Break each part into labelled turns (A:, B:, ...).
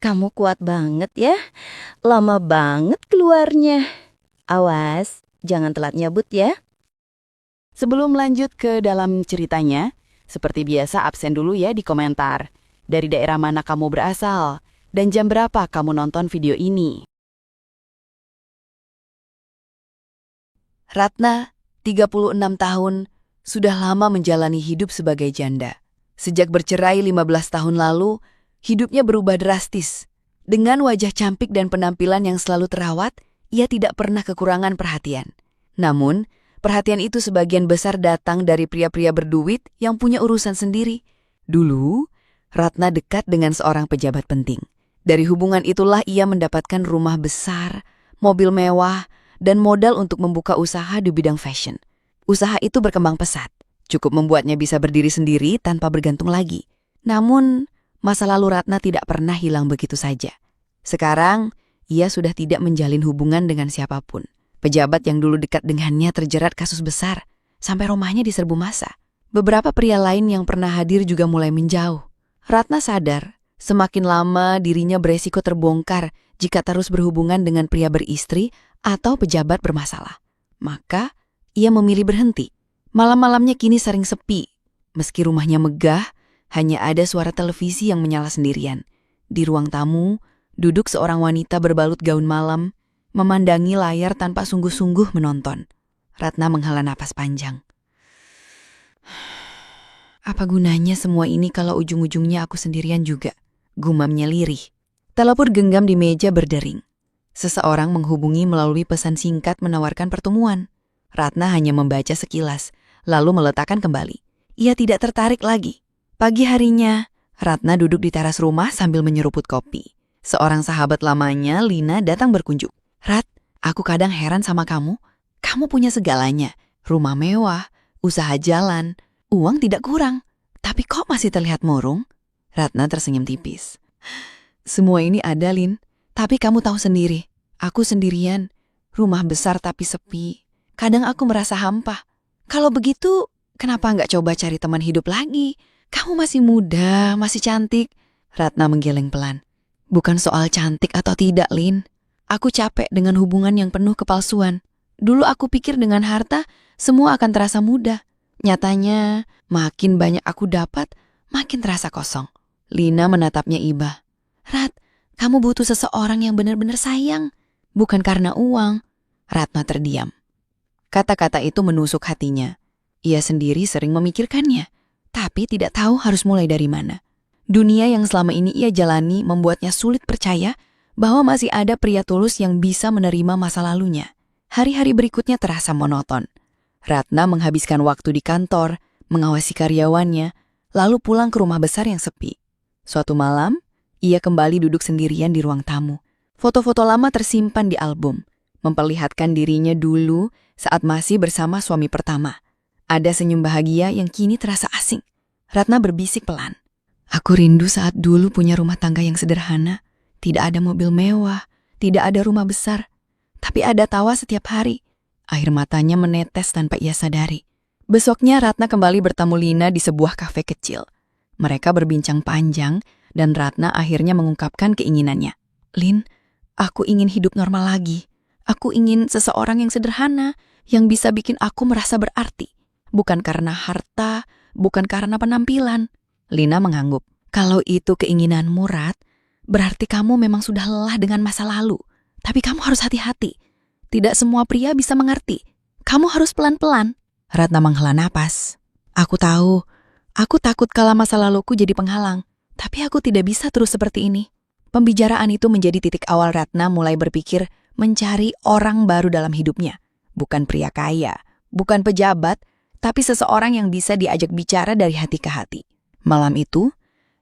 A: Kamu kuat banget ya. Lama banget keluarnya. Awas, jangan telat nyebut ya.
B: Sebelum lanjut ke dalam ceritanya, seperti biasa absen dulu ya di komentar. Dari daerah mana kamu berasal, dan jam berapa kamu nonton video ini. Ratna, 36 tahun, sudah lama menjalani hidup sebagai janda. Sejak bercerai 15 tahun lalu, hidupnya berubah drastis. Dengan wajah cantik dan penampilan yang selalu terawat, ia tidak pernah kekurangan perhatian. Namun, perhatian itu sebagian besar datang dari pria-pria berduit yang punya urusan sendiri. Dulu, Ratna dekat dengan seorang pejabat penting. Dari hubungan itulah ia mendapatkan rumah besar, mobil mewah, dan modal untuk membuka usaha di bidang fashion. Usaha itu berkembang pesat, cukup membuatnya bisa berdiri sendiri tanpa bergantung lagi. Namun, masa lalu Ratna tidak pernah hilang begitu saja. Sekarang, ia sudah tidak menjalin hubungan dengan siapapun. Pejabat yang dulu dekat dengannya terjerat kasus besar, sampai rumahnya diserbu massa. Beberapa pria lain yang pernah hadir juga mulai menjauh. Ratna sadar, semakin lama dirinya beresiko terbongkar jika terus berhubungan dengan pria beristri atau pejabat bermasalah. Maka, ia memilih berhenti. Malam-malamnya kini sering sepi. Meski rumahnya megah, hanya ada suara televisi yang menyala sendirian. Di ruang tamu, duduk seorang wanita berbalut gaun malam, memandangi layar tanpa sungguh-sungguh menonton. Ratna menghela napas panjang. Apa gunanya semua ini kalau ujung-ujungnya aku sendirian juga? Gumamnya lirih. Telepon genggam di meja berdering. Seseorang menghubungi melalui pesan singkat menawarkan pertemuan. Ratna hanya membaca sekilas, lalu meletakkan kembali. Ia tidak tertarik lagi. Pagi harinya, Ratna duduk di teras rumah sambil menyeruput kopi. Seorang sahabat lamanya, Lina, datang berkunjung. Rat, aku kadang heran sama kamu. Kamu punya segalanya. Rumah mewah, usaha jalan, uang tidak kurang. Tapi kok masih terlihat murung? Ratna tersenyum tipis. Semua ini ada, Lin. Tapi kamu tahu sendiri, aku sendirian. Rumah besar tapi sepi. Kadang aku merasa hampa. Kalau begitu, kenapa nggak coba cari teman hidup lagi? Kamu masih muda, masih cantik. Ratna menggeleng pelan. Bukan soal cantik atau tidak, Lin. Aku capek dengan hubungan yang penuh kepalsuan. Dulu aku pikir dengan harta, semua akan terasa mudah. Nyatanya, makin banyak aku dapat, makin terasa kosong. Lina menatapnya iba. Rat, kamu butuh seseorang yang benar-benar sayang. Bukan karena uang. Ratna terdiam. Kata-kata itu menusuk hatinya. Ia sendiri sering memikirkannya, tapi tidak tahu harus mulai dari mana. Dunia yang selama ini ia jalani membuatnya sulit percaya bahwa masih ada pria tulus yang bisa menerima masa lalunya. Hari-hari berikutnya terasa monoton. Ratna menghabiskan waktu di kantor, mengawasi karyawannya, lalu pulang ke rumah besar yang sepi. Suatu malam, ia kembali duduk sendirian di ruang tamu. Foto-foto lama tersimpan di album, memperlihatkan dirinya dulu saat masih bersama suami pertama. Ada senyum bahagia yang kini terasa asing. Ratna berbisik pelan. Aku rindu saat dulu punya rumah tangga yang sederhana. Tidak ada mobil mewah, tidak ada rumah besar. Tapi ada tawa setiap hari. Air matanya menetes tanpa ia sadari. Besoknya Ratna kembali bertemu Lina di sebuah kafe kecil. Mereka berbincang panjang dan Ratna akhirnya mengungkapkan keinginannya. Lin, aku ingin hidup normal lagi. Aku ingin seseorang yang sederhana, yang bisa bikin aku merasa berarti. Bukan karena harta, bukan karena penampilan. Lina mengangguk. Kalau itu keinginanmu, Rat, berarti kamu memang sudah lelah dengan masa lalu. Tapi kamu harus hati-hati. Tidak semua pria bisa mengerti. Kamu harus pelan-pelan. Ratna menghela napas. Aku tahu. Aku takut kalau masa laluku jadi penghalang. Tapi aku tidak bisa terus seperti ini. Pembicaraan itu menjadi titik awal Ratna mulai berpikir mencari orang baru dalam hidupnya. Bukan pria kaya, bukan pejabat, tapi seseorang yang bisa diajak bicara dari hati ke hati. Malam itu,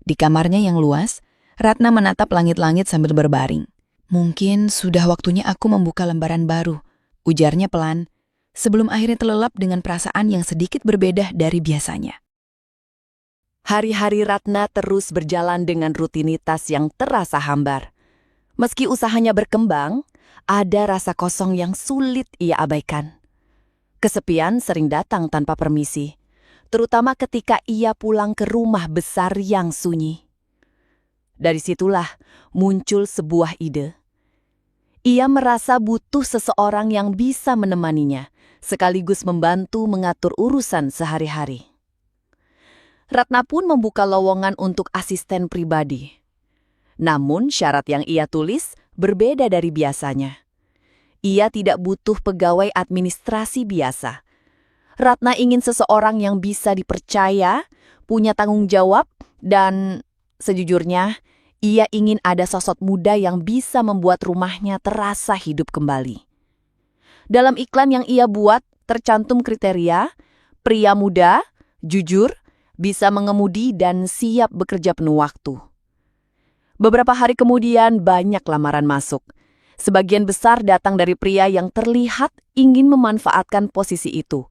B: di kamarnya yang luas, Ratna menatap langit-langit sambil berbaring. Mungkin sudah waktunya aku membuka lembaran baru, ujarnya pelan, sebelum akhirnya terlelap dengan perasaan yang sedikit berbeda dari biasanya. Hari-hari Ratna terus berjalan dengan rutinitas yang terasa hambar. Meski usahanya berkembang, ada rasa kosong yang sulit ia abaikan. Kesepian sering datang tanpa permisi, terutama ketika ia pulang ke rumah besar yang sunyi.
A: Dari situlah muncul sebuah ide. Ia merasa butuh seseorang yang bisa menemaninya, sekaligus membantu mengatur urusan sehari-hari. Ratna pun membuka lowongan untuk asisten pribadi. Namun syarat yang ia tulis berbeda dari biasanya. Ia tidak butuh pegawai administrasi biasa. Ratna ingin seseorang yang bisa dipercaya, punya tanggung jawab, dan sejujurnya, ia ingin ada sosok muda yang bisa membuat rumahnya terasa hidup kembali. Dalam iklan yang ia buat, tercantum kriteria, pria muda, jujur, bisa mengemudi dan siap bekerja penuh waktu. Beberapa hari kemudian banyak lamaran masuk. Sebagian besar datang dari pria yang terlihat ingin memanfaatkan posisi itu.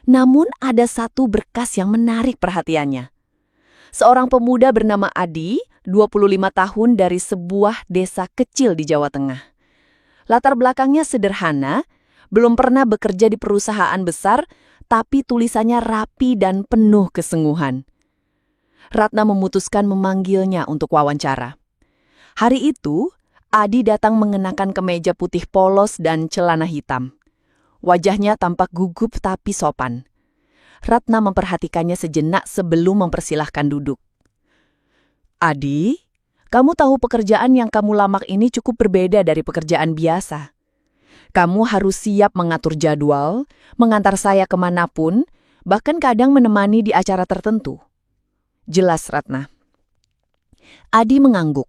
A: Namun ada satu berkas yang menarik perhatiannya. Seorang pemuda bernama Adi, 25 tahun dari sebuah desa kecil di Jawa Tengah. Latar belakangnya sederhana, belum pernah bekerja di perusahaan besar, tapi tulisannya rapi dan penuh kesungguhan. Ratna memutuskan memanggilnya untuk wawancara. Hari itu, Adi datang mengenakan kemeja putih polos dan celana hitam. Wajahnya tampak gugup tapi sopan. Ratna memperhatikannya sejenak sebelum mempersilahkan duduk. Adi, kamu tahu pekerjaan yang kamu lamar ini cukup berbeda dari pekerjaan biasa. Kamu harus siap mengatur jadwal, mengantar saya kemanapun, bahkan kadang menemani di acara tertentu. Jelas, Ratna. Adi mengangguk.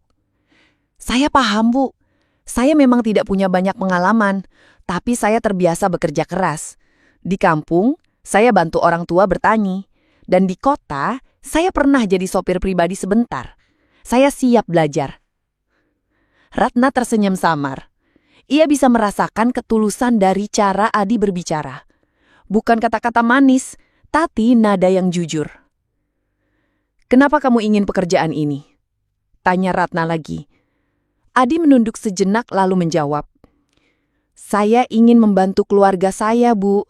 A: Saya paham, Bu. Saya memang tidak punya banyak pengalaman, tapi saya terbiasa bekerja keras. Di kampung, saya bantu orang tua bertani. Dan di kota, saya pernah jadi sopir pribadi sebentar. Saya siap belajar. Ratna tersenyum samar. Ia bisa merasakan ketulusan dari cara Adi berbicara. Bukan kata-kata manis, tapi nada yang jujur. Kenapa kamu ingin pekerjaan ini? Tanya Ratna lagi. Adi menunduk sejenak lalu menjawab. Saya ingin membantu keluarga saya, Bu.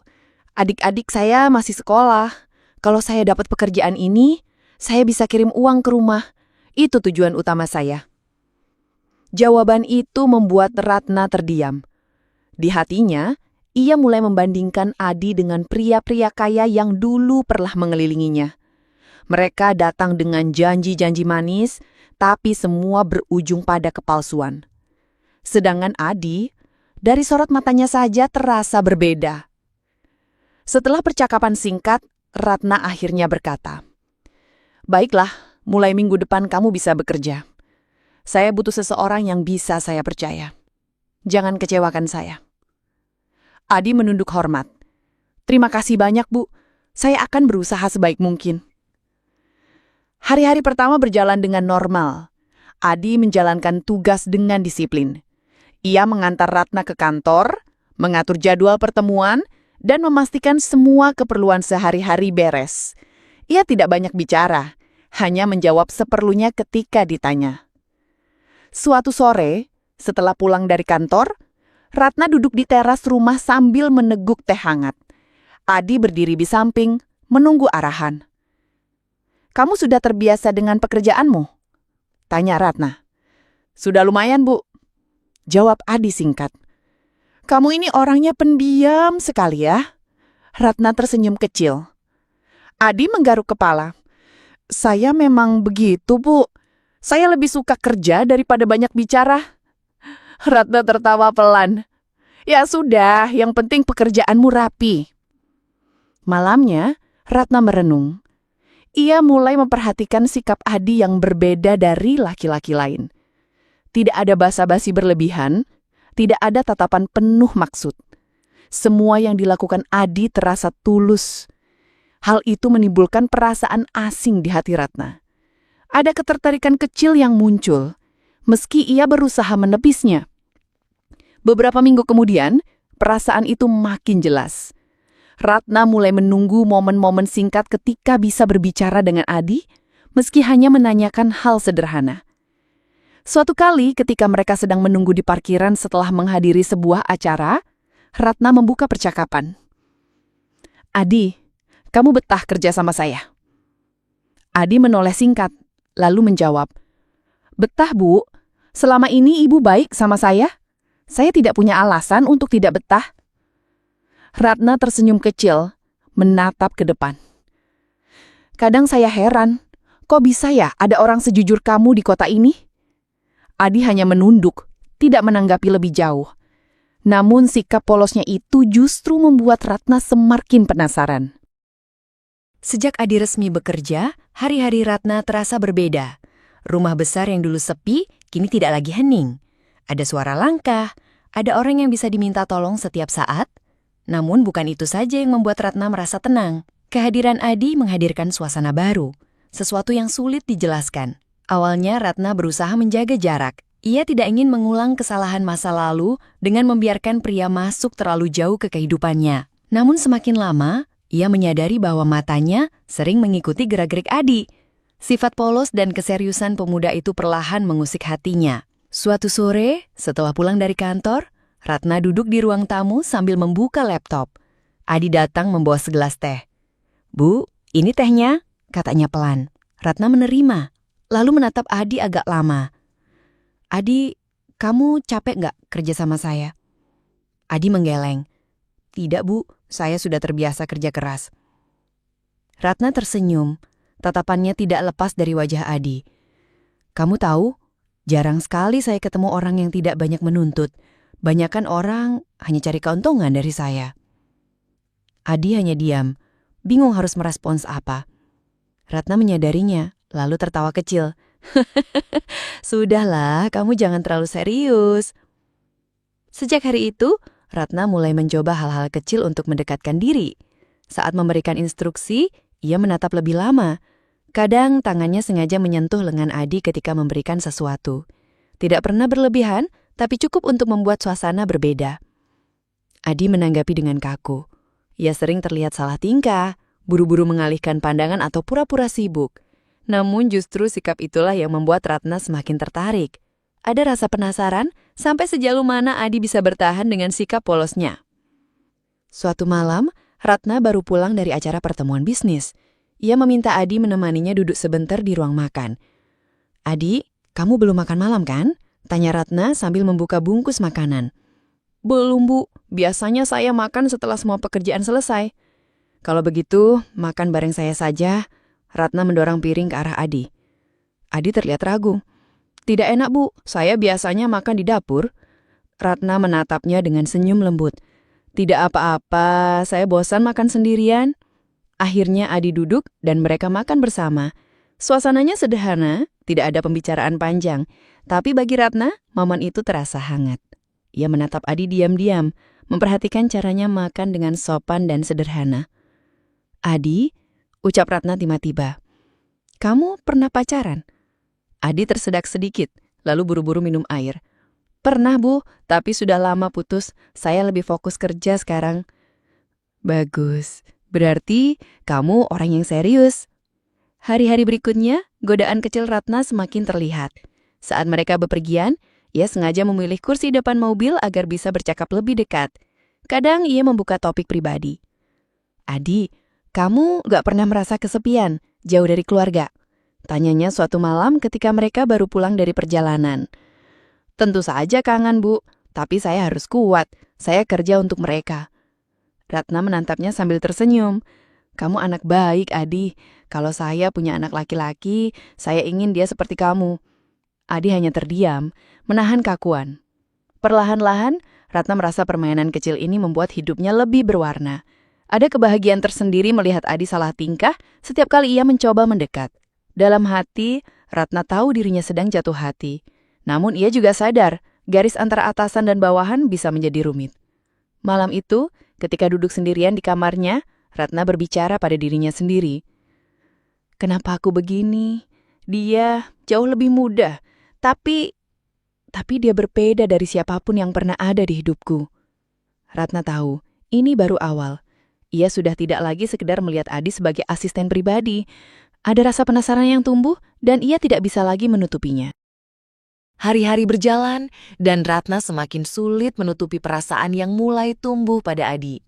A: Adik-adik saya masih sekolah. Kalau saya dapat pekerjaan ini, saya bisa kirim uang ke rumah. Itu tujuan utama saya. Jawaban itu membuat Ratna terdiam. Di hatinya, ia mulai membandingkan Adi dengan pria-pria kaya yang dulu pernah mengelilinginya. Mereka datang dengan janji-janji manis, tapi semua berujung pada kepalsuan. Sedangkan Adi, dari sorot matanya saja terasa berbeda. Setelah percakapan singkat, Ratna akhirnya berkata, "Baiklah, mulai minggu depan kamu bisa bekerja. Saya butuh seseorang yang bisa saya percaya. Jangan kecewakan saya." Adi menunduk hormat. "Terima kasih banyak, Bu. Saya akan berusaha sebaik mungkin." Hari-hari pertama berjalan dengan normal. Adi menjalankan tugas dengan disiplin. Ia mengantar Ratna ke kantor, mengatur jadwal pertemuan, dan memastikan semua keperluan sehari-hari beres. Ia tidak banyak bicara, hanya menjawab seperlunya ketika ditanya. Suatu sore, setelah pulang dari kantor, Ratna duduk di teras rumah sambil meneguk teh hangat. Adi berdiri di samping, menunggu arahan. "Kamu sudah terbiasa dengan pekerjaanmu?" Tanya Ratna. "Sudah lumayan, Bu." Jawab Adi singkat. "Kamu ini orangnya pendiam sekali ya." Ratna tersenyum kecil. Adi menggaruk kepala. "Saya memang begitu, Bu. Saya lebih suka kerja daripada banyak bicara." Ratna tertawa pelan. "Ya sudah, yang penting pekerjaanmu rapi." Malamnya, Ratna merenung. Ia mulai memperhatikan sikap Adi yang berbeda dari laki-laki lain. Tidak ada basa-basi berlebihan, tidak ada tatapan penuh maksud. Semua yang dilakukan Adi terasa tulus. Hal itu menimbulkan perasaan asing di hati Ratna. Ada ketertarikan kecil yang muncul, meski ia berusaha menepisnya. Beberapa minggu kemudian, perasaan itu makin jelas. Ratna mulai menunggu momen-momen singkat ketika bisa berbicara dengan Adi, meski hanya menanyakan hal sederhana. Suatu kali ketika mereka sedang menunggu di parkiran setelah menghadiri sebuah acara, Ratna membuka percakapan. "Adi, kamu betah kerja sama saya?" Adi menoleh singkat, lalu menjawab,
C: Betah, Bu. Selama ini Ibu baik sama saya. Saya tidak punya alasan untuk tidak betah. Ratna tersenyum kecil, menatap ke depan. Kadang saya heran, kok bisa ya ada orang sejujur kamu di kota ini? Adi hanya menunduk, tidak menanggapi lebih jauh. Namun sikap polosnya itu justru membuat Ratna semakin penasaran.
A: Sejak Adi resmi bekerja, hari-hari Ratna terasa berbeda. Rumah besar yang dulu sepi, kini tidak lagi hening. Ada suara langkah, ada orang yang bisa diminta tolong setiap saat. Namun bukan itu saja yang membuat Ratna merasa tenang. Kehadiran Adi menghadirkan suasana baru, sesuatu yang sulit dijelaskan. Awalnya Ratna berusaha menjaga jarak. Ia tidak ingin mengulang kesalahan masa lalu dengan membiarkan pria masuk terlalu jauh ke kehidupannya. Namun semakin lama, ia menyadari bahwa matanya sering mengikuti gerak-gerik Adi. Sifat polos dan keseriusan pemuda itu perlahan mengusik hatinya. Suatu sore, setelah pulang dari kantor, Ratna duduk di ruang tamu sambil membuka laptop. Adi datang membawa segelas teh. "Bu, ini tehnya," katanya pelan. Ratna menerima, lalu menatap Adi agak lama. "Adi, kamu capek nggak kerja sama saya?" Adi menggeleng. "Tidak, Bu, saya sudah terbiasa kerja keras." Ratna tersenyum. Tatapannya tidak lepas dari wajah Adi. "Kamu tahu, jarang sekali saya ketemu orang yang tidak banyak menuntut. Banyakan orang hanya cari keuntungan dari saya." Adi hanya diam, bingung harus merespons apa. Ratna menyadarinya, lalu tertawa kecil. "Sudahlah, kamu jangan terlalu serius." Sejak hari itu, Ratna mulai mencoba hal-hal kecil untuk mendekatkan diri. Saat memberikan instruksi, ia menatap lebih lama. Kadang tangannya sengaja menyentuh lengan Adi ketika memberikan sesuatu. Tidak pernah berlebihan, tapi cukup untuk membuat suasana berbeda. Adi menanggapi dengan kaku. Ia sering terlihat salah tingkah, buru-buru mengalihkan pandangan atau pura-pura sibuk. Namun justru sikap itulah yang membuat Ratna semakin tertarik. Ada rasa penasaran sampai sejauh mana Adi bisa bertahan dengan sikap polosnya. Suatu malam, Ratna baru pulang dari acara pertemuan bisnis. Ia meminta Adi menemaninya duduk sebentar di ruang makan. "Adi, kamu belum makan malam kan?" tanya Ratna sambil membuka bungkus makanan. "Belum, Bu. Biasanya saya makan setelah semua pekerjaan selesai." "Kalau begitu, makan bareng saya saja." Ratna mendorong piring ke arah Adi. Adi terlihat ragu. "Tidak enak, Bu. Saya biasanya makan di dapur." Ratna menatapnya dengan senyum lembut. "Tidak apa-apa, saya bosan makan sendirian." Akhirnya Adi duduk dan mereka makan bersama. Suasananya sederhana, tidak ada pembicaraan panjang. Tapi bagi Ratna, momen itu terasa hangat. Ia menatap Adi diam-diam, memperhatikan caranya makan dengan sopan dan sederhana. "Adi," ucap Ratna tiba-tiba, "kamu pernah pacaran?" Adi tersedak sedikit, lalu buru-buru minum air. "Pernah, Bu, tapi sudah lama putus. Saya lebih fokus kerja sekarang." "Bagus. Berarti kamu orang yang serius." Hari-hari berikutnya, godaan kecil Ratna semakin terlihat. Saat mereka bepergian, ia sengaja memilih kursi depan mobil agar bisa bercakap lebih dekat. Kadang ia membuka topik pribadi. "Adi, kamu gak pernah merasa kesepian, jauh dari keluarga?" tanyanya suatu malam ketika mereka baru pulang dari perjalanan. "Tentu saja kangen, Bu, tapi saya harus kuat. Saya kerja untuk mereka." Ratna menatapnya sambil tersenyum. "Kamu anak baik, Adi. Kalau saya punya anak laki-laki, saya ingin dia seperti kamu." Adi hanya terdiam, menahan kakuan. Perlahan-lahan, Ratna merasa permainan kecil ini membuat hidupnya lebih berwarna. Ada kebahagiaan tersendiri melihat Adi salah tingkah setiap kali ia mencoba mendekat. Dalam hati, Ratna tahu dirinya sedang jatuh hati. Namun ia juga sadar, garis antara atasan dan bawahan bisa menjadi rumit. Malam itu, ketika duduk sendirian di kamarnya, Ratna berbicara pada dirinya sendiri. "Kenapa aku begini? Dia jauh lebih muda, tapi dia berbeda dari siapapun yang pernah ada di hidupku." Ratna tahu, ini baru awal. Ia sudah tidak lagi sekedar melihat Adi sebagai asisten pribadi. Ada rasa penasaran yang tumbuh dan ia tidak bisa lagi menutupinya. Hari-hari berjalan dan Ratna semakin sulit menutupi perasaan yang mulai tumbuh pada Adi.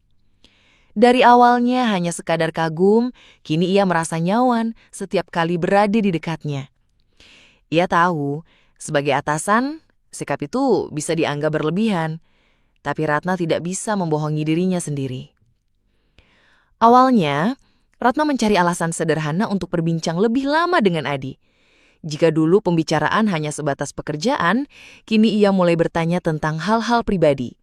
A: Dari awalnya hanya sekadar kagum, kini ia merasa nyaman setiap kali berada di dekatnya. Ia tahu
D: Sebagai atasan, sikap itu bisa dianggap berlebihan, tapi Ratna tidak bisa membohongi dirinya sendiri. Awalnya, Ratna mencari alasan sederhana untuk berbincang lebih lama dengan Adi. Jika dulu pembicaraan hanya sebatas pekerjaan, kini ia mulai bertanya tentang hal-hal pribadi.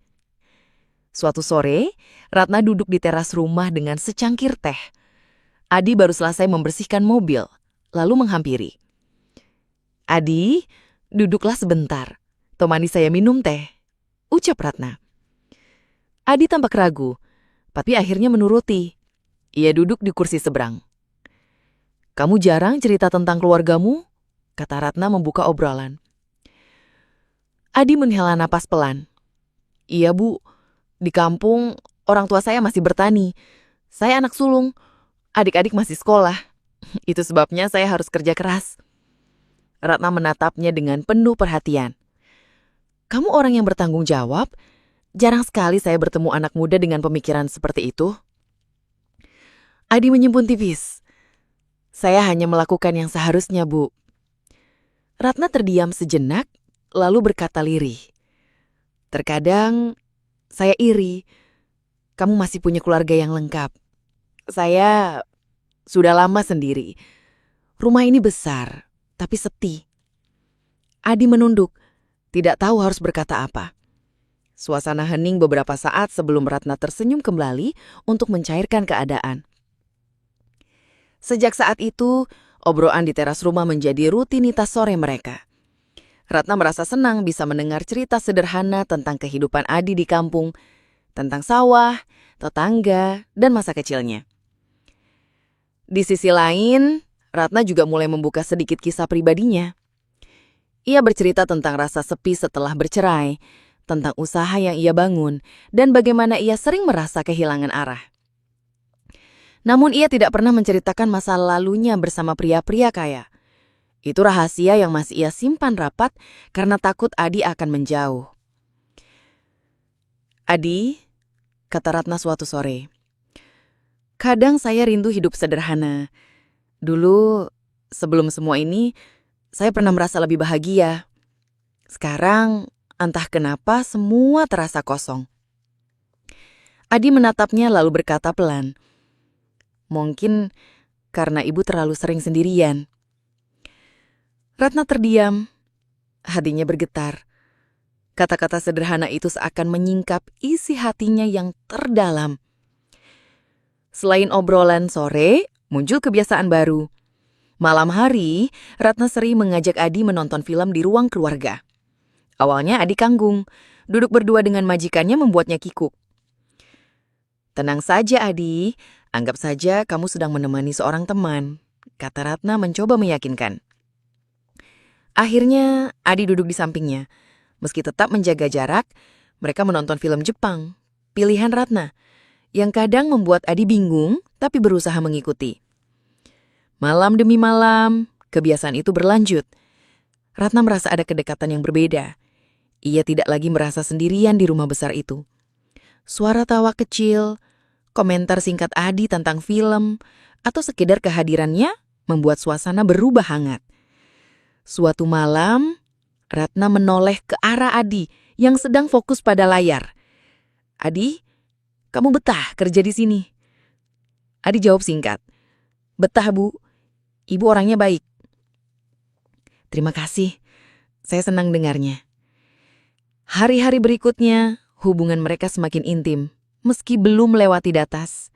D: Suatu sore, Ratna duduk di teras rumah dengan secangkir teh. Adi baru selesai membersihkan mobil, lalu menghampiri. "Adi, duduklah sebentar. Temani saya minum teh," ucap Ratna. Adi tampak ragu, tapi akhirnya menuruti. Ia duduk di kursi seberang. "Kamu jarang cerita tentang keluargamu?" kata Ratna membuka obrolan. Adi menghela napas pelan. "Iya, Bu. Di kampung, orang tua saya masih bertani. Saya anak sulung. Adik-adik masih sekolah. Itu sebabnya saya harus kerja keras." Ratna menatapnya dengan penuh perhatian. "Kamu orang yang bertanggung jawab. Jarang sekali saya bertemu anak muda dengan pemikiran seperti itu." Adi menyembun tipis. "Saya hanya melakukan yang seharusnya, Bu." Ratna terdiam sejenak, lalu berkata lirih. "Terkadang saya iri. Kamu masih punya keluarga yang lengkap. Saya sudah lama sendiri. Rumah ini besar, tapi sepi." Adi menunduk, tidak tahu harus berkata apa. Suasana hening beberapa saat sebelum Ratna tersenyum kembali untuk mencairkan keadaan. Sejak saat itu, obrolan di teras rumah menjadi rutinitas sore mereka. Ratna merasa senang bisa mendengar cerita sederhana tentang kehidupan Adi di kampung, tentang sawah, tetangga, dan masa kecilnya. Di sisi lain, Ratna juga mulai membuka sedikit kisah pribadinya. Ia bercerita tentang rasa sepi setelah bercerai, tentang usaha yang ia bangun, dan bagaimana ia sering merasa kehilangan arah. Namun ia tidak pernah menceritakan masa lalunya bersama pria-pria kaya. Itu rahasia yang masih ia simpan rapat karena takut Adi akan menjauh. "Adi," kata Ratna suatu sore, "kadang saya rindu hidup sederhana. Dulu, sebelum semua ini, saya pernah merasa lebih bahagia. Sekarang, entah kenapa semua terasa kosong." Adi menatapnya lalu berkata pelan, "Mungkin karena ibu terlalu sering sendirian." Ratna terdiam, hatinya bergetar. Kata-kata sederhana itu seakan menyingkap isi hatinya yang terdalam. Selain obrolan sore, muncul kebiasaan baru. Malam hari, Ratna sering mengajak Adi menonton film di ruang keluarga. Awalnya Adi kanggung, duduk berdua dengan majikannya membuatnya kikuk. "Tenang saja, Adi. Anggap saja kamu sedang menemani seorang teman," kata Ratna mencoba meyakinkan. Akhirnya, Adi duduk di sampingnya. Meski tetap menjaga jarak, mereka menonton film Jepang, pilihan Ratna, yang kadang membuat Adi bingung tapi berusaha mengikuti. Malam demi malam, kebiasaan itu berlanjut. Ratna merasa ada kedekatan yang berbeda. Ia tidak lagi merasa sendirian di rumah besar itu. Suara tawa kecil, komentar singkat Adi tentang film, atau sekedar kehadirannya membuat suasana berubah hangat. Suatu malam, Ratna menoleh ke arah Adi yang sedang fokus pada layar. "Adi, kamu betah kerja di sini?" Adi jawab singkat, "Betah, Bu. Ibu orangnya baik." "Terima kasih. Saya senang dengarnya." Hari-hari berikutnya, hubungan mereka semakin intim, meski belum melewati batas.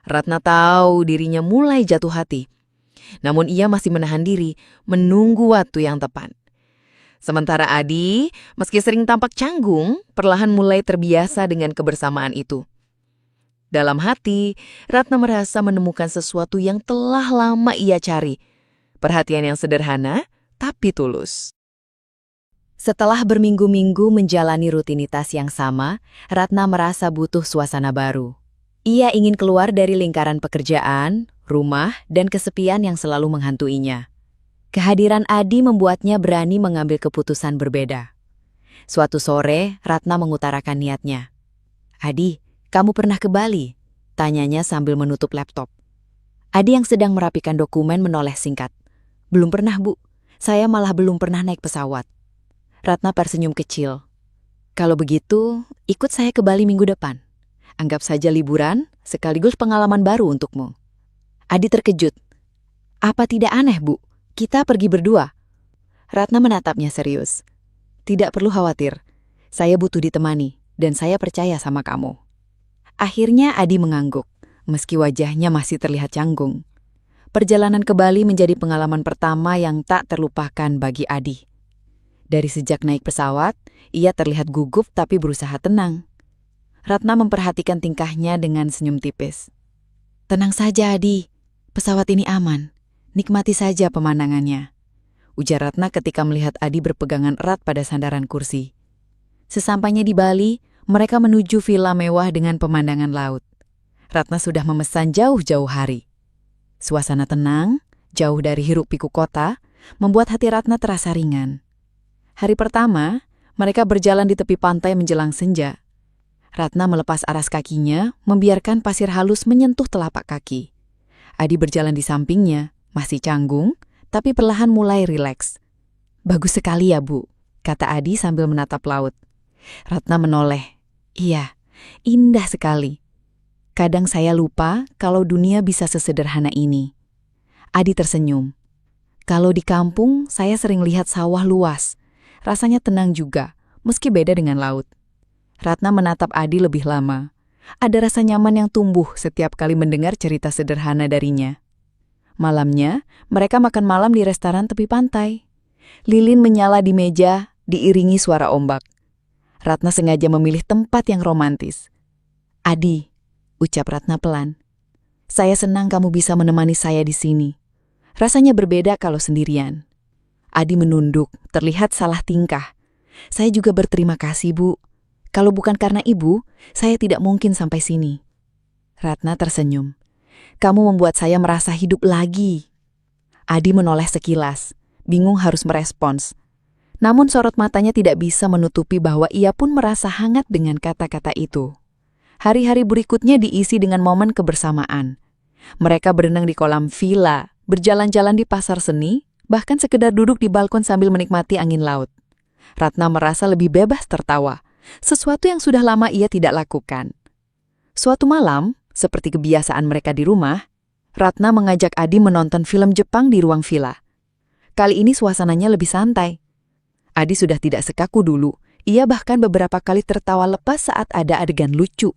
D: Ratna tahu dirinya mulai jatuh hati. Namun ia masih menahan diri, menunggu waktu yang tepat. Sementara Adi, meski sering tampak canggung, perlahan mulai terbiasa dengan kebersamaan itu. Dalam hati, Ratna merasa menemukan sesuatu yang telah lama ia cari. Perhatian yang sederhana, tapi tulus.
A: Setelah berminggu-minggu menjalani rutinitas yang sama, Ratna merasa butuh suasana baru. Ia ingin keluar dari lingkaran pekerjaan, rumah, dan kesepian yang selalu menghantuinya. Kehadiran Adi membuatnya berani mengambil keputusan berbeda. Suatu sore, Ratna mengutarakan niatnya. "Adi, kamu pernah ke Bali?" tanyanya sambil menutup laptop. Adi yang sedang merapikan dokumen menoleh singkat. "Belum pernah, Bu. Saya malah belum pernah naik pesawat."
B: Ratna tersenyum kecil. Kalau begitu, ikut saya ke Bali minggu depan. Anggap saja liburan, sekaligus pengalaman baru untukmu. Adi terkejut. Apa tidak aneh, Bu? Kita pergi berdua. Ratna menatapnya serius. Tidak perlu khawatir. Saya butuh ditemani, dan saya percaya sama kamu. Akhirnya Adi mengangguk, meski wajahnya masih terlihat canggung. Perjalanan ke Bali menjadi pengalaman pertama yang tak terlupakan bagi Adi. Dari sejak naik pesawat, ia terlihat gugup tapi berusaha tenang. Ratna memperhatikan tingkahnya dengan senyum tipis. Tenang saja, Adi. Pesawat ini aman. Nikmati saja pemandangannya. Ujar Ratna ketika melihat Adi berpegangan erat pada sandaran kursi. Sesampainya di Bali, mereka menuju villa mewah dengan pemandangan laut. Ratna sudah memesan jauh-jauh hari. Suasana tenang, jauh dari hiruk-pikuk kota, membuat hati Ratna terasa ringan. Hari pertama, mereka berjalan di tepi pantai menjelang senja. Ratna melepas aras kakinya, membiarkan pasir halus menyentuh telapak kaki. Adi berjalan di sampingnya, masih canggung, tapi perlahan mulai rileks. Bagus sekali ya, Bu, kata Adi sambil menatap laut. Ratna menoleh. Iya, indah sekali. Kadang saya lupa kalau dunia bisa sesederhana ini. Adi tersenyum. Kalau di kampung, saya sering lihat sawah luas. Rasanya tenang juga, meski beda dengan laut. Ratna menatap Adi lebih lama. Ada rasa nyaman yang tumbuh setiap kali mendengar cerita sederhana darinya. Malamnya, mereka makan malam di restoran tepi pantai. Lilin menyala di meja, diiringi suara ombak. Ratna sengaja memilih tempat yang romantis. Adi, ucap Ratna pelan. Saya senang kamu bisa menemani saya di sini. Rasanya berbeda kalau sendirian. Adi menunduk, terlihat salah tingkah. Saya juga berterima kasih, Bu. Kalau bukan karena Ibu, saya tidak mungkin sampai sini. Ratna tersenyum. Kamu membuat saya merasa hidup lagi. Adi menoleh sekilas, bingung harus merespons. Namun sorot matanya tidak bisa menutupi bahwa ia pun merasa hangat dengan kata-kata itu. Hari-hari berikutnya diisi dengan momen kebersamaan. Mereka berenang di kolam villa, berjalan-jalan di pasar seni, bahkan sekedar duduk di balkon sambil menikmati angin laut. Ratna merasa lebih bebas tertawa. Sesuatu yang sudah lama ia tidak lakukan. Suatu malam, seperti kebiasaan mereka di rumah, Ratna mengajak Adi menonton film Jepang di ruang villa. Kali ini suasananya lebih santai. Adi sudah tidak sekaku dulu, ia bahkan beberapa kali tertawa lepas saat ada adegan lucu.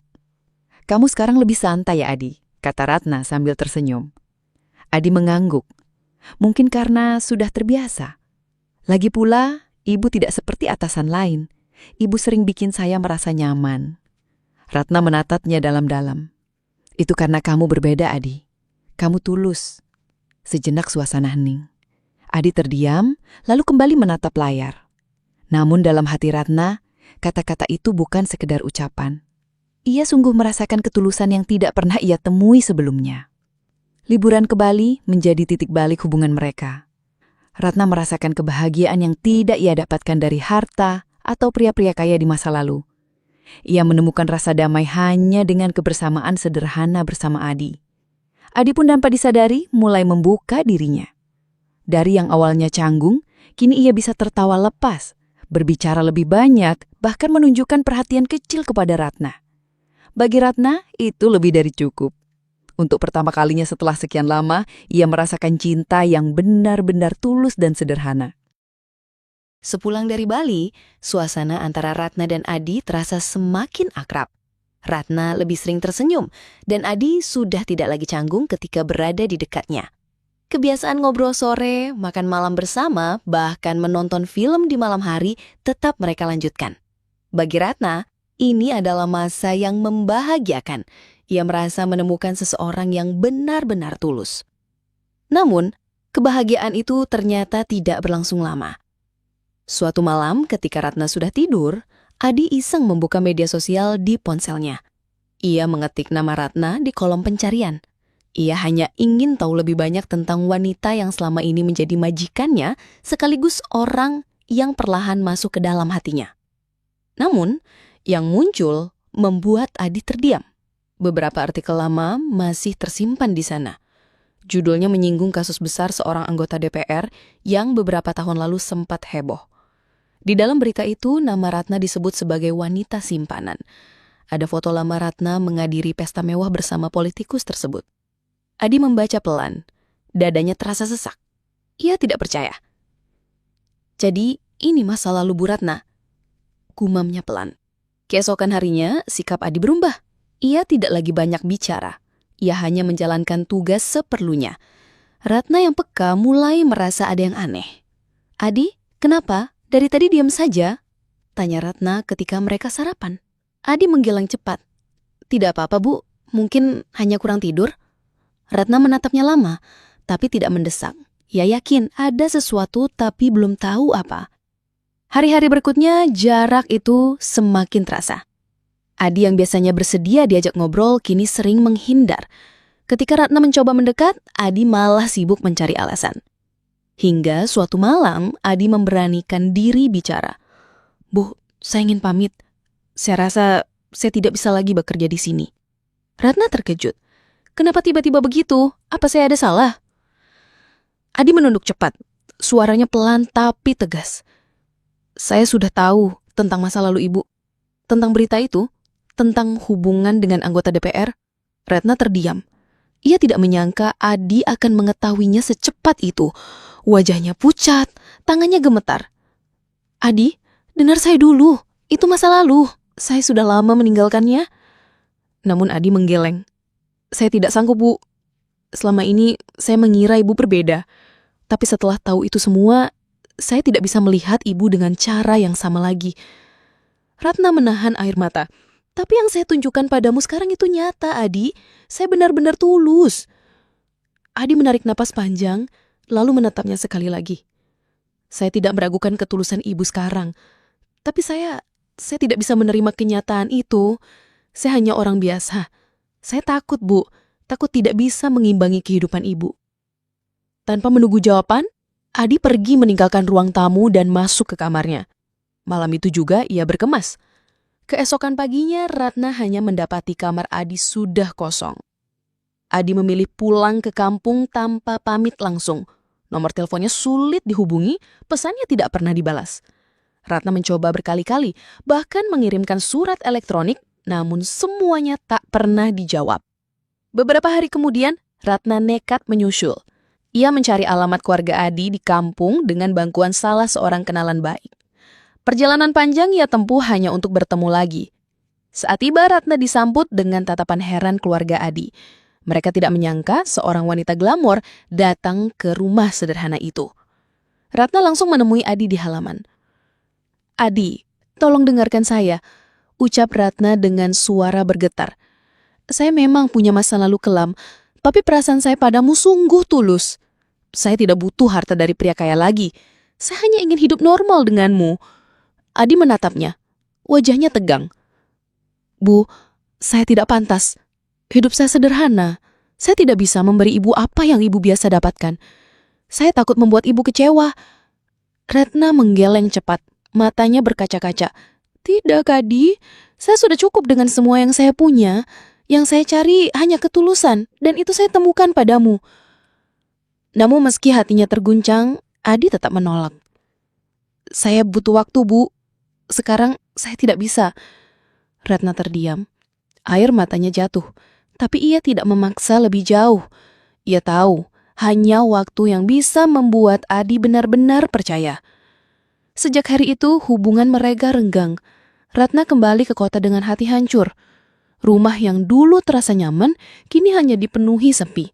B: Kamu sekarang lebih santai ya, Adi, kata Ratna sambil tersenyum. Adi mengangguk. Mungkin karena sudah terbiasa. Lagi pula, ibu tidak seperti atasan lain. Ibu sering bikin saya merasa nyaman. Ratna menatapnya dalam-dalam. Itu karena kamu berbeda, Adi. Kamu tulus. Sejenak suasana hening. Adi terdiam, lalu kembali menatap layar. Namun dalam hati Ratna, kata-kata itu bukan sekedar ucapan. Ia sungguh merasakan ketulusan yang tidak pernah ia temui sebelumnya. Liburan ke Bali menjadi titik balik hubungan mereka. Ratna merasakan kebahagiaan yang tidak ia dapatkan dari harta atau pria-pria kaya di masa lalu. Ia menemukan rasa damai hanya dengan kebersamaan sederhana bersama Adi. Adi pun tanpa disadari mulai membuka dirinya. Dari yang awalnya canggung, kini ia bisa tertawa lepas, berbicara lebih banyak, bahkan menunjukkan perhatian kecil kepada Ratna. Bagi Ratna, itu lebih dari cukup. Untuk pertama kalinya setelah sekian lama, ia merasakan cinta yang benar-benar tulus dan sederhana.
A: Sepulang dari Bali, suasana antara Ratna dan Adi terasa semakin akrab. Ratna lebih sering tersenyum, dan Adi sudah tidak lagi canggung ketika berada di dekatnya. Kebiasaan ngobrol sore, makan malam bersama, bahkan menonton film di malam hari tetap mereka lanjutkan. Bagi Ratna, ini adalah masa yang membahagiakan. Ia merasa menemukan seseorang yang benar-benar tulus. Namun, kebahagiaan itu ternyata tidak berlangsung lama. Suatu malam ketika Ratna sudah tidur, Adi iseng membuka media sosial di ponselnya. Ia mengetik nama Ratna di kolom pencarian. Ia hanya ingin tahu lebih banyak tentang wanita yang selama ini menjadi majikannya, sekaligus orang yang perlahan masuk ke dalam hatinya. Namun, yang muncul membuat Adi terdiam. Beberapa artikel lama masih tersimpan di sana. Judulnya menyinggung kasus besar seorang anggota DPR yang beberapa tahun lalu sempat heboh.
B: Di dalam berita itu, nama Ratna disebut sebagai wanita simpanan. Ada foto lama Ratna menghadiri pesta mewah bersama politikus tersebut. Adi membaca pelan. Dadanya terasa sesak. Ia tidak percaya. Jadi, ini masa lalu Bu Ratna. Gumamnya pelan. Keesokan harinya, sikap Adi berubah. Ia tidak lagi banyak bicara. Ia hanya menjalankan tugas seperlunya. Ratna yang peka mulai merasa ada yang aneh. "Adi, kenapa? Dari tadi diam saja?" tanya Ratna ketika mereka sarapan. Adi menggeleng cepat. "Tidak apa-apa, Bu. Mungkin hanya kurang tidur." Ratna menatapnya lama, tapi tidak mendesak. Ia yakin ada sesuatu tapi belum tahu apa. Hari-hari berikutnya, jarak itu semakin terasa. Adi yang biasanya bersedia diajak ngobrol, kini sering menghindar. Ketika Ratna mencoba mendekat, Adi malah sibuk mencari alasan. Hingga suatu malam, Adi memberanikan diri bicara. "Bu, saya ingin pamit. Saya rasa saya tidak bisa lagi bekerja di sini." Ratna terkejut. "Kenapa tiba-tiba begitu? Apa saya ada salah?" Adi menunduk cepat. Suaranya pelan tapi tegas. "Saya sudah tahu tentang masa lalu Ibu. Tentang berita itu, tentang hubungan dengan anggota DPR." Ratna terdiam. Ia tidak menyangka Adi akan mengetahuinya secepat itu. Wajahnya pucat, tangannya gemetar. "Adi, dengar saya dulu. Itu masa lalu. Saya sudah lama meninggalkannya." Namun Adi menggeleng. "Saya tidak sanggup, Bu. Selama ini saya mengira Ibu berbeda. Tapi setelah tahu itu semua, saya tidak bisa melihat Ibu dengan cara yang sama lagi." Ratna menahan air mata. "Tapi yang saya tunjukkan padamu sekarang itu nyata, Adi. Saya benar-benar tulus." Adi menarik napas panjang, lalu menatapnya sekali lagi. "Saya tidak meragukan ketulusan Ibu sekarang. Tapi saya tidak bisa menerima kenyataan itu. Saya hanya orang biasa. Saya takut, Bu. Takut tidak bisa mengimbangi kehidupan Ibu." Tanpa menunggu jawaban, Adi pergi meninggalkan ruang tamu dan masuk ke kamarnya. Malam itu juga ia berkemas. Keesokan paginya, Ratna hanya mendapati kamar Adi sudah kosong. Adi memilih pulang ke kampung tanpa pamit langsung. Nomor teleponnya sulit dihubungi, pesannya tidak pernah dibalas. Ratna mencoba berkali-kali, bahkan mengirimkan surat elektronik, namun semuanya tak pernah dijawab. Beberapa hari kemudian, Ratna nekat menyusul. Ia mencari alamat keluarga Adi di kampung dengan bantuan salah seorang kenalan baik. Perjalanan panjang ia tempuh hanya untuk bertemu lagi. Saat tiba, Ratna disambut dengan tatapan heran keluarga Adi. Mereka tidak menyangka seorang wanita glamor datang ke rumah sederhana itu. Ratna langsung menemui Adi di halaman. "Adi, tolong dengarkan saya," ucap Ratna dengan suara bergetar. "Saya memang punya masa lalu kelam, tapi perasaan saya padamu sungguh tulus. Saya tidak butuh harta dari pria kaya lagi. Saya hanya ingin hidup normal denganmu." Adi menatapnya. Wajahnya tegang. "Bu, saya tidak pantas. Hidup saya sederhana. Saya tidak bisa memberi Ibu apa yang Ibu biasa dapatkan. Saya takut membuat Ibu kecewa." Ratna menggeleng cepat. Matanya berkaca-kaca. "Tidak, Adi. Saya sudah cukup dengan semua yang saya punya. Yang saya cari hanya ketulusan, dan itu saya temukan padamu." Namun meski hatinya terguncang, Adi tetap menolak. "Saya butuh waktu, Bu. Sekarang saya tidak bisa." Ratna terdiam. Air matanya jatuh, tapi ia tidak memaksa lebih jauh. Ia tahu, hanya waktu yang bisa membuat Adi benar-benar percaya. Sejak hari itu, hubungan mereka renggang. Ratna kembali ke kota dengan hati hancur. Rumah yang dulu terasa nyaman, kini hanya dipenuhi sepi.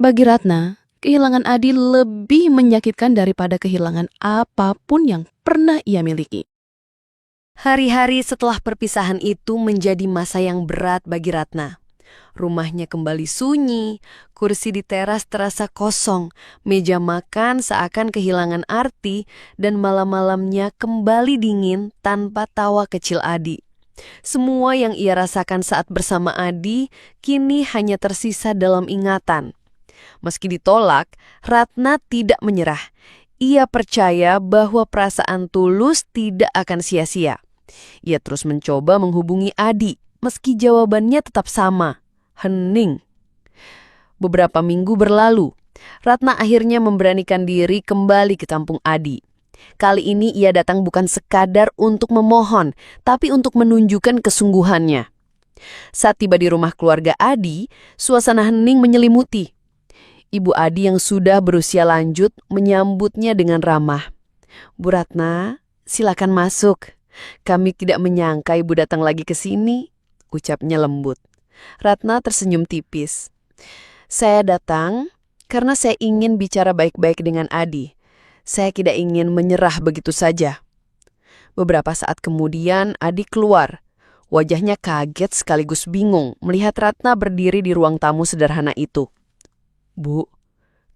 B: Bagi Ratna, kehilangan Adi lebih menyakitkan daripada kehilangan apapun yang pernah ia miliki.
A: Hari-hari setelah perpisahan itu menjadi masa yang berat bagi Ratna. Rumahnya kembali sunyi, kursi di teras terasa kosong, meja makan seakan kehilangan arti, dan malam-malamnya kembali dingin tanpa tawa kecil Adi. Semua yang ia rasakan saat bersama Adi kini hanya tersisa dalam ingatan. Meski ditolak, Ratna tidak menyerah. Ia percaya bahwa perasaan tulus tidak akan sia-sia. Ia terus mencoba menghubungi Adi, meski jawabannya tetap sama, hening. Beberapa minggu berlalu, Ratna akhirnya memberanikan diri kembali ke kampung Adi. Kali ini ia datang bukan sekadar untuk memohon, tapi untuk menunjukkan kesungguhannya. Saat tiba di rumah keluarga Adi, suasana hening menyelimuti. Ibu Adi yang sudah berusia lanjut menyambutnya dengan ramah. "Bu Ratna, silakan masuk. Kami tidak menyangka ibu datang lagi ke sini," ucapnya lembut. Ratna tersenyum tipis. "Saya datang karena saya ingin bicara baik-baik dengan Adi. Saya tidak ingin menyerah begitu saja." Beberapa saat kemudian Adi keluar. Wajahnya kaget sekaligus bingung melihat Ratna berdiri di ruang tamu sederhana itu. "Bu,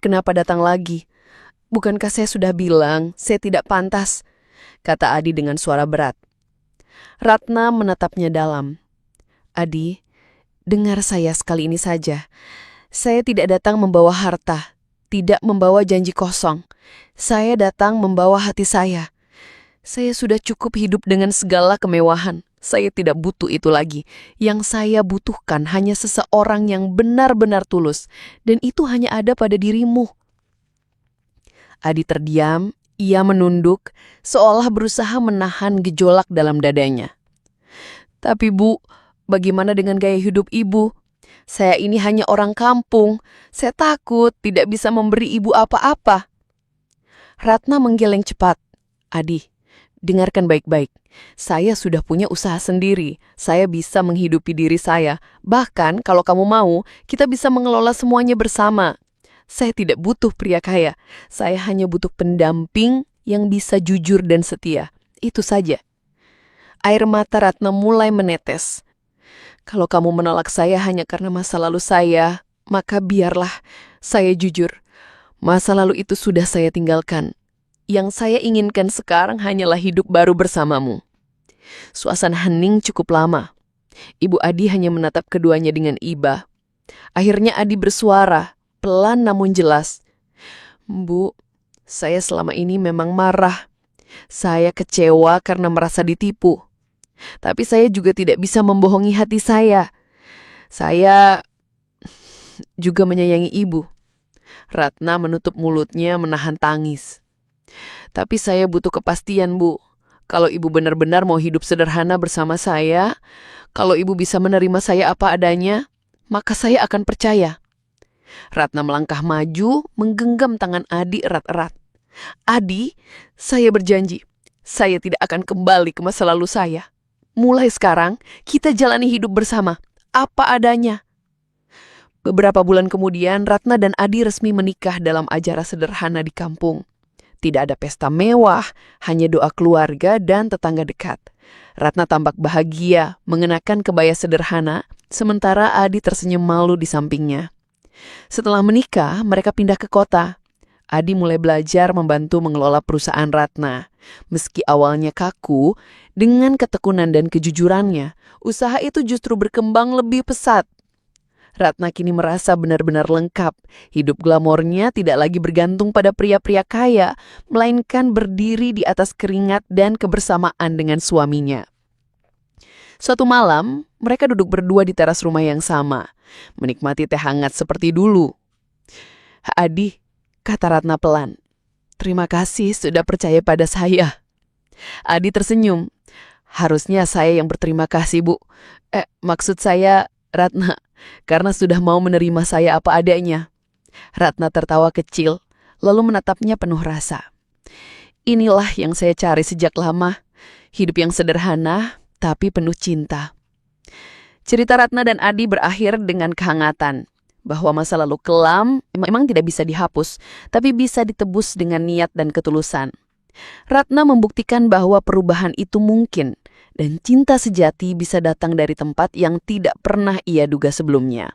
A: kenapa datang lagi? Bukankah saya sudah bilang saya tidak pantas?" kata Adi dengan suara berat. Ratna menatapnya dalam. "Adi, dengar saya sekali ini saja. Saya tidak datang membawa harta, tidak membawa janji kosong. Saya datang membawa hati saya. Saya sudah cukup hidup dengan segala kemewahan. Saya tidak butuh itu lagi. Yang saya butuhkan hanya seseorang yang benar-benar tulus. Dan itu hanya ada pada dirimu." Adi terdiam, ia menunduk, seolah berusaha menahan gejolak dalam dadanya. "Tapi Bu, bagaimana dengan gaya hidup Ibu? Saya ini hanya orang kampung. Saya takut tidak bisa memberi Ibu apa-apa." Ratna menggeleng cepat. "Adi, dengarkan baik-baik. Saya sudah punya usaha sendiri. Saya bisa menghidupi diri saya. Bahkan kalau kamu mau, kita bisa mengelola semuanya bersama. Saya tidak butuh pria kaya. Saya hanya butuh pendamping yang bisa jujur dan setia. Itu saja." Air mata Ratna mulai menetes. "Kalau kamu menolak saya hanya karena masa lalu saya, maka biarlah saya jujur. Masa lalu itu sudah saya tinggalkan. Yang saya inginkan sekarang hanyalah hidup baru bersamamu." Suasana hening cukup lama. Ibu Adi hanya menatap keduanya dengan iba. Akhirnya Adi bersuara, pelan namun jelas. "Bu, saya selama ini memang marah. Saya kecewa karena merasa ditipu. Tapi saya juga tidak bisa membohongi hati saya. Saya juga menyayangi Ibu." Ratna menutup mulutnya menahan tangis. "Tapi saya butuh kepastian, Bu. Kalau Ibu benar-benar mau hidup sederhana bersama saya, kalau Ibu bisa menerima saya apa adanya, maka saya akan percaya." Ratna melangkah maju, menggenggam tangan Adi erat-erat. "Adi, saya berjanji, saya tidak akan kembali ke masa lalu saya. Mulai sekarang, kita jalani hidup bersama, apa adanya." Beberapa bulan kemudian, Ratna dan Adi resmi menikah dalam acara sederhana di kampung. Tidak ada pesta mewah, hanya doa keluarga dan tetangga dekat. Ratna tampak bahagia mengenakan kebaya sederhana, sementara Adi tersenyum malu di sampingnya. Setelah menikah, mereka pindah ke kota. Adi mulai belajar membantu mengelola perusahaan Ratna. Meski awalnya kaku, dengan ketekunan dan kejujurannya, usaha itu justru berkembang lebih pesat. Ratna kini merasa benar-benar lengkap. Hidup glamornya tidak lagi bergantung pada pria-pria kaya, melainkan berdiri di atas keringat dan kebersamaan dengan suaminya. Suatu malam, mereka duduk berdua di teras rumah yang sama, menikmati teh hangat seperti dulu. "Adi," kata Ratna pelan, "terima kasih sudah percaya pada saya." Adi tersenyum. "Harusnya saya yang berterima kasih, Bu. Maksud saya, Ratna, karena sudah mau menerima saya apa adanya." Ratna tertawa kecil, lalu menatapnya penuh rasa. "Inilah yang saya cari sejak lama. Hidup yang sederhana, tapi penuh cinta." Cerita Ratna dan Adi berakhir dengan kehangatan. Bahwa masa lalu kelam memang tidak bisa dihapus, tapi bisa ditebus dengan niat dan ketulusan. Ratna membuktikan bahwa perubahan itu mungkin, dan cinta sejati bisa datang dari tempat yang tidak pernah ia duga sebelumnya.